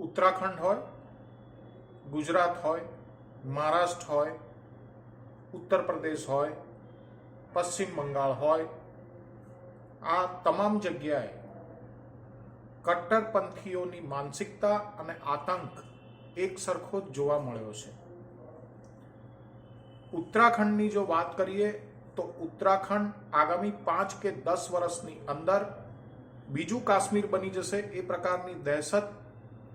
ઉત્તરાખંડ હોય, ગુજરાત હોય, મહારાષ્ટ્ર હોય, ઉત્તર પ્રદેશ હોય, પશ્ચિમ બંગાળ હોય, આ તમામ જગ્યાએ કટ્ટરપંથીઓની માનસિકતા અને આતંક એક સરખો જ જોવા મળ્યો છે. ઉત્તરાખંડની જો વાત કરીએ તો ઉત્તરાખંડ આગામી 5 કે 10 વર્ષની અંદર બીજું કાશ્મીર બની જશે એ પ્રકારની દહેશત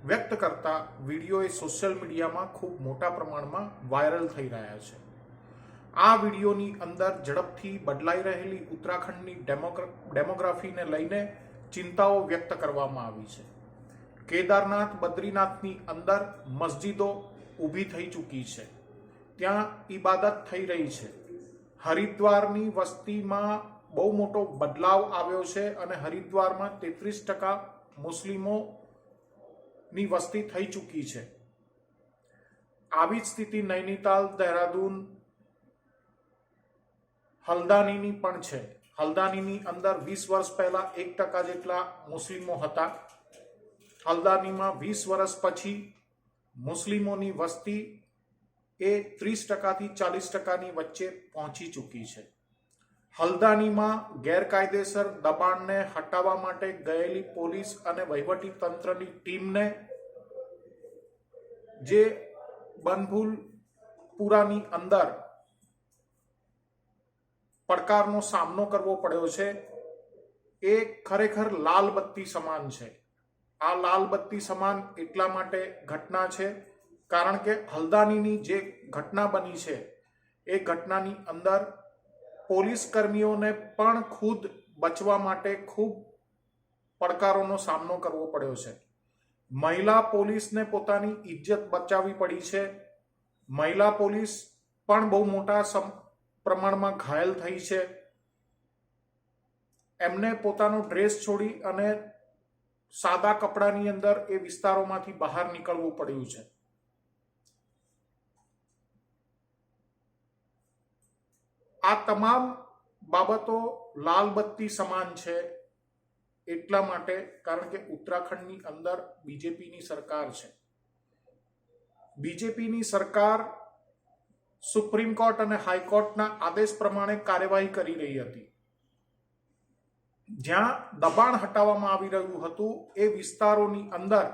વ્યક્ત કરતા વિડીયો એ સોશિયલ મીડિયામાં ખૂબ મોટા પ્રમાણમાં વાયરલ થઈ રહ્યા છે. આ વિડીયોની અંદર ઝડપથી બદલાઈ રહેલી ઉત્તરાખંડની ડેમોગ્રાફીને લઈને ચિંતાઓ વ્યક્ત કરવામાં આવી છે. કેદારનાથ, બદ્રીનાથની અંદર મસ્જિદો ઊભી થઈ ચૂકી છે, ત્યાં ઈબાદત થઈ રહી છે. હરિદ્વારની વસ્તીમાં બહુ મોટો બદલાવ આવ્યો છે અને હરિદ્વારમાં 33% મુસ્લિમોની વસ્તી થઈ ચૂકી છે. આવી જ સ્થિતિ નૈનીતાલ, દહેરાદૂન, હલ્દાનીની પણ છે. હલ્દાનીની અંદર 20 વર્ષ પહેલા 1% જેટલા મુસ્લિમો હતા. હલ્દાનીમાં 20 વર્ષ પછી મુસ્લિમોની વસ્તી એ 30% થી 40%ની વચ્ચે પહોંચી ચૂકી છે. હલ્દાનીમાં ગેરકાયદેસર દબાણને હટાવવા માટે ગયેલી પોલીસ અને વહીવટી તંત્રની ટીમને જે બનભૂલપુરાની અંદર પડકારનો સામનો કરવો પડ્યો છે એ ખરેખર લાલ બત્તી સમાન છે. આ લાલ બત્તી સમાન એટલા માટે ઘટના છે કારણ કે હલ્દાનીની જે ઘટના બની છે એ ઘટનાની અંદર પોલીસ કર્મીઓને પણ ખુદ બચવા માટે ખૂબ પડકારોનો સામનો કરવો પડ્યો છે. મહિલા પોલીસને પોતાની ઇજ્જત બચાવવી પડી છે. મહિલા પોલીસ પણ બહુ મોટા પ્રમાણમાં ઘાયલ થઈ છે. એમને પોતાનો ડ્રેસ છોડી અને સાદા કપડાની અંદર એ વિસ્તારોમાંથી બહાર નીકળવું પડ્યું છે. આ તમામ બાબતો લાલ બત્તી સમાન છે એટલા માટે કારણ કે ઉત્તરાખંડની અંદર બીજેપીની સરકાર છે. બીજેપીની સરકાર સુપ્રીમ કોર્ટ અને હાઈકોર્ટના આદેશ પ્રમાણે કાર્યવાહી કરી રહી હતી. જ્યાં દબાણ હટાવવામાં આવી રહ્યું હતું એ વિસ્તારોની અંદર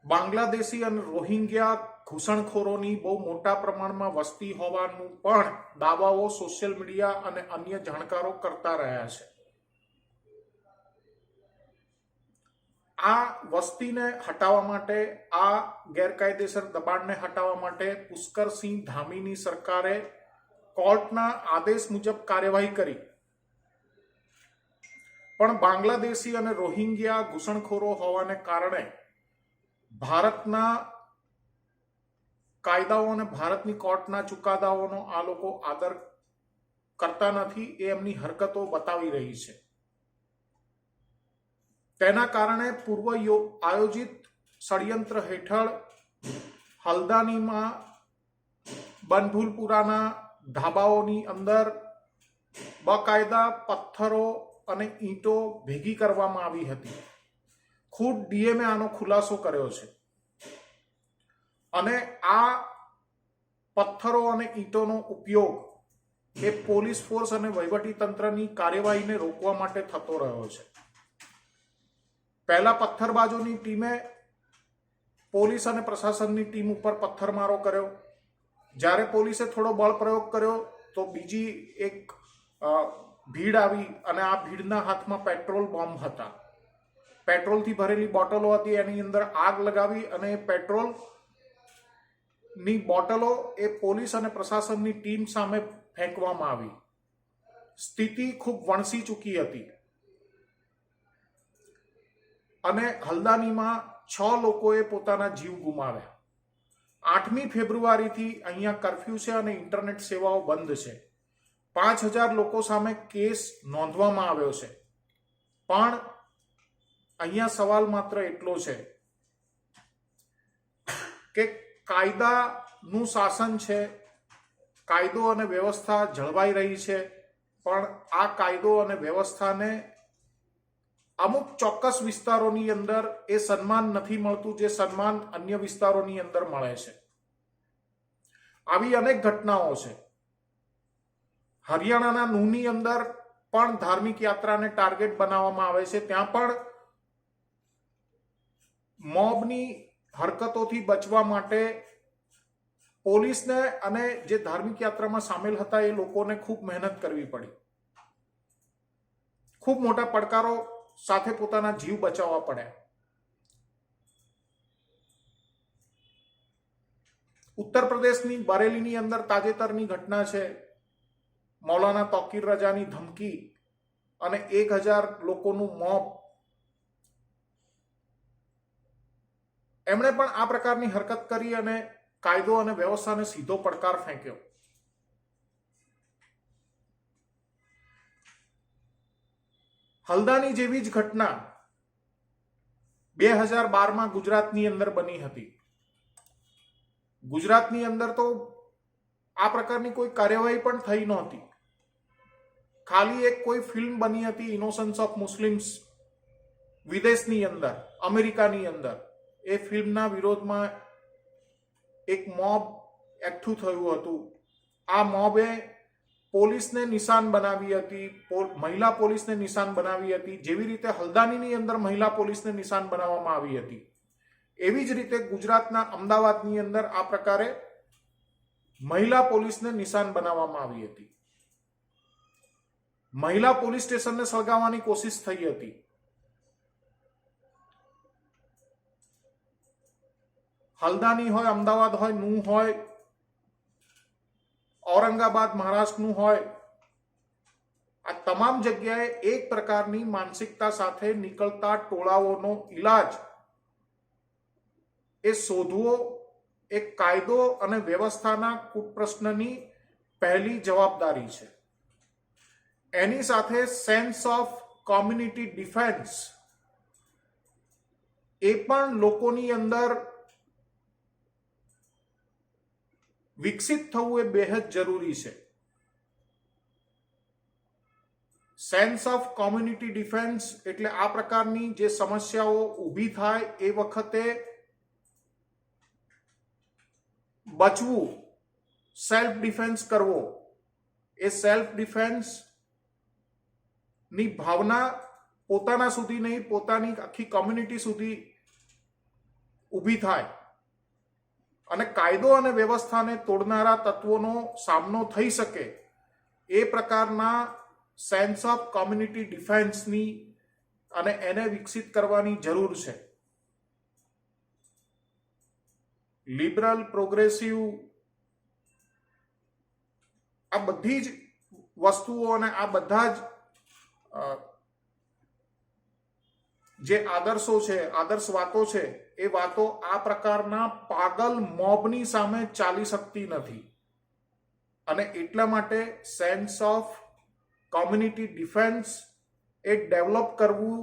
બાંગ્લાદેશી અને રોહિંગ્યા ઘૂસણખોરોની બહુ મોટા પ્રમાણમાં વસ્તી હોવાનું પણ દાવાઓ સોશિયલ મીડિયા અને અન્ય જાણકારો કરતા રહ્યા છે. આ વસ્તીને હટાવવા માટે, આ ગેરકાયદેસર દબાણને હટાવવા માટે પુષ્કરસિંહ ધામીની સરકારે કોર્ટના આદેશ મુજબ કાર્યવાહી કરી. પણ બાંગ્લાદેશી અને રોહિંગ્યા ઘૂસણખોરો હોવાને કારણે ભારતના કાયદાઓ અને ભારતની કોર્ટના ચુકાદાઓનો આ લોકો આદર કરતા નથી. એ એમની હરકતો બતાવી રહી છે. તેના કારણે પૂર્વ આયોજિત ષડયંત્ર હેઠળ હલ્દાનીમાં બનભૂલપુરાના ધાબાઓની અંદર બાકાયદા પથ્થરો અને ઈંટો ભેગી કરવામાં આવી હતી. ખુદ ડીએમએ આનો ખુલાસો કર્યો છે અને આ પથ્થરો અને ઈંટોનો ઉપયોગ એ પોલીસ ફોર્સ અને વહીવટી તંત્રની કાર્યવાહીને રોકવા માટે થતો રહ્યો છે. પહેલા પથ્થરબાજોની ટીમે પોલીસ અને પ્રશાસનની ટીમ ઉપર પથ્થરમારો કર્યો. જ્યારે પોલીસે થોડો બળ પ્રયોગ કર્યો તો બીજી એક ભીડ આવી અને આ ભીડના હાથમાં પેટ્રોલ બોમ્બ હતા. પેટ્રોલથી ભરેલી બોટલો હતી, એની અંદર આગ લગાવી અને પેટ્રોલની બોટલો એ પોલીસ અને પ્રશાસનની ટીમ સામે ફેંકવામાં આવી. સ્થિતિ ખૂબ વણસી ચૂકી હતી અને હલ્દાનીમાં 6 લોકોએ પોતાના જીવ ગુમાવ્યા. 8મી ફેબ્રુઆરીથી અહીંયા કર્ફ્યુ છે અને ઇન્ટરનેટ સેવાઓ બંધ છે. 5000 લોકો સામે કેસ નોંધવામાં આવ્યો છે. પણ અહીંયા સવાલ માત્ર એટલો છે કે કાયદાનું શાસન છે, કાયદો અને વ્યવસ્થા જળવાઈ રહી છે, પણ આ કાયદો અને વ્યવસ્થાને અમુક ચોક્કસ વિસ્તારોની અંદર એ સન્માન નથી મળતું જે સન્માન અન્ય વિસ્તારોની અંદર મળે છે. આવી અનેક ઘટનાઓ છે. હરિયાણાના નૂની અંદર પણ ધાર્મિક યાત્રાને ટાર્ગેટ બનાવવામાં આવે છે. ત્યાં પણ મોબની હરકતોથી બચવા માટે પોલીસને અને જે ધાર્મિક યાત્રામાં સામેલ હતા એ લોકોને ખૂબ મહેનત કરવી પડી. ખૂબ મોટા પડકારો સાથે પોતાના જીવ બચાવવા પડ્યા. ઉત્તર પ્રદેશની બરેલીની અંદર તાજેતરની ઘટના છે. મૌલાના તોકીર રજાની ધમકી અને 1000 લોકોનું મોબ. એમણે પણ આ પ્રકારની હરકત કરી અને કાયદો અને વ્યવસ્થાને સીધો પડકાર ફેંક્યો. હલ્દાની જેવી જ ઘટના 2012માં ગુજરાતની અંદર બની હતી. ગુજરાતની અંદર તો આ પ્રકારની કોઈ કાર્યવાહી પણ થઈ નહોતી. ખાલી એક કોઈ ફિલ્મ બની હતી ઇનોસન્સ ઓફ મુસ્લિમ્સ વિદેશની અંદર, અમેરિકાની અંદર. એ ફિલ્મના વિરોધમાં એક મોબ એકઠું થયું હતું. આ મોબે પોલીસને નિશાન બનાવી હતી, મહિલા પોલીસને નિશાન બનાવી હતી. જેવી રીતે હલ્દાનીની અંદર મહિલા પોલીસને નિશાન બનાવવામાં આવી હતી, એવી જ રીતે ગુજરાતના અમદાવાદની અંદર આ પ્રકારે મહિલા પોલીસને નિશાન બનાવવામાં આવી હતી. મહિલા પોલીસ સ્ટેશનને સળગાવવાની કોશિશ થઈ હતી. હલ્દાની હોય, અમદાવાદ હોય, નૂ હોય, ઔરંગાબાદ મહારાષ્ટ્રનું હોય, આ તમામ જગ્યાએ એક પ્રકારની માનસિકતા સાથે નીકળતા ટોળાઓનો ઈલાજ એ શોધવો એક કાયદો અને વ્યવસ્થાના કુટપ્રશ્નની પહેલી જવાબદારી છે. એની સાથે સેન્સ ઓફ કોમ્યુનિટી ડિફેન્સ એ પણ લોકોની અંદર વિકસિત થવું એ બેહદ જરૂરી છે. સેન્સ ઓફ કોમ્યુનિટી ડિફેન્સ એટલે આ પ્રકારની જે સમસ્યાઓ ઊભી થાય એ વખતે બચવું, સેલ્ફ ડિફેન્સ કરવો. એ સેલ્ફ ડિફેન્સ ની ભાવના પોતાના સુધી નહીં, પોતાની આખી કોમ્યુનિટી સુધી ઊભી થાય અને કાયદો અને વ્યવસ્થાને તોડનારા તત્વોનો સામનો થઈ શકે એ પ્રકારના સેન્સ ઓફ કોમ્યુનિટી ડિફેન્સની અને એને વિકસિત કરવાની જરૂર છે. લિબરલ, પ્રોગ્રેસિવ આ બધી જ વસ્તુઓ અને આ બધા જ જે આદર્શો છે, આદર્શ વાતો છે, એ વાતો આ પ્રકારના પાગલ મોબની સામે ચાલી શકતી નથી. અને એટલા માટે sense of community defence A develop કરવું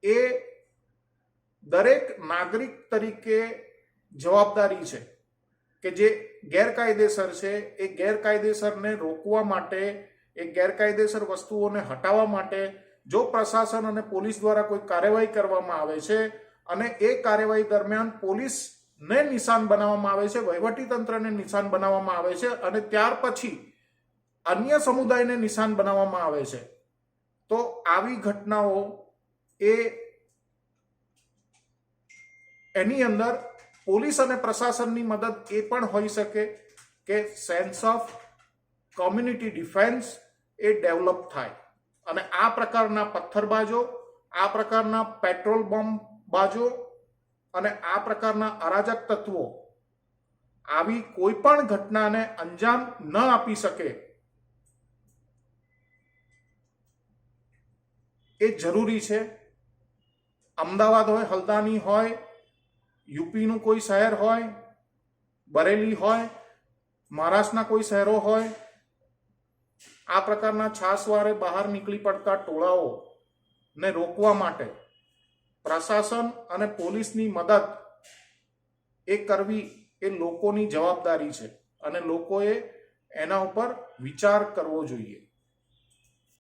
એ દરેક નાગરિક તરીકે જવાબદારી છે કે જે ગેરકાયદેસર છે એ ગેરકાયદેસરને રોકવા માટે, એ ગેરકાયદેસર વસ્તુઓને હટાવવા માટે જો પ્રશાસન અને પોલીસ દ્વારા કોઈ કાર્યવાહી કરવામાં આવે છે અને એ કાર્યવાહી દરમિયાન પોલીસને નિશાન બનાવવામાં આવે છે, વહીવટીતંત્રને નિશાન બનાવવામાં આવે છે અને ત્યાર પછી અન્ય સમુદાયને નિશાન બનાવવામાં આવે છે, તો આવી ઘટનાઓ એની અંદર પોલીસ અને પ્રશાસનની મદદ એ પણ હોઈ શકે કે sense of community defence A develop થાય. અને આ પ્રકારના પથ્થરબાજો, આ પ્રકારના પેટ્રોલ બોમ્બ બાજો અને આ પ્રકારના અરાજક તત્વો આવી કોઈ પણ ઘટનાને અંજામ ન આપી શકે એ જરૂરી છે. અમદાવાદ હોય, હલ્દાની હોય, યુપીનું કોઈ શહેર હોય, બરેલી હોય, મહારાષ્ટ્રના કોઈ શહેરો હોય, આ પ્રકારના છાસવારે બહાર નીકળી પડતા ટોળાઓને રોકવા માટે પ્રશાસન અને પોલીસની મદદ એ કરવી એ લોકોની જવાબદારી છે અને લોકોએ એના ઉપર વિચાર કરવો જોઈએ.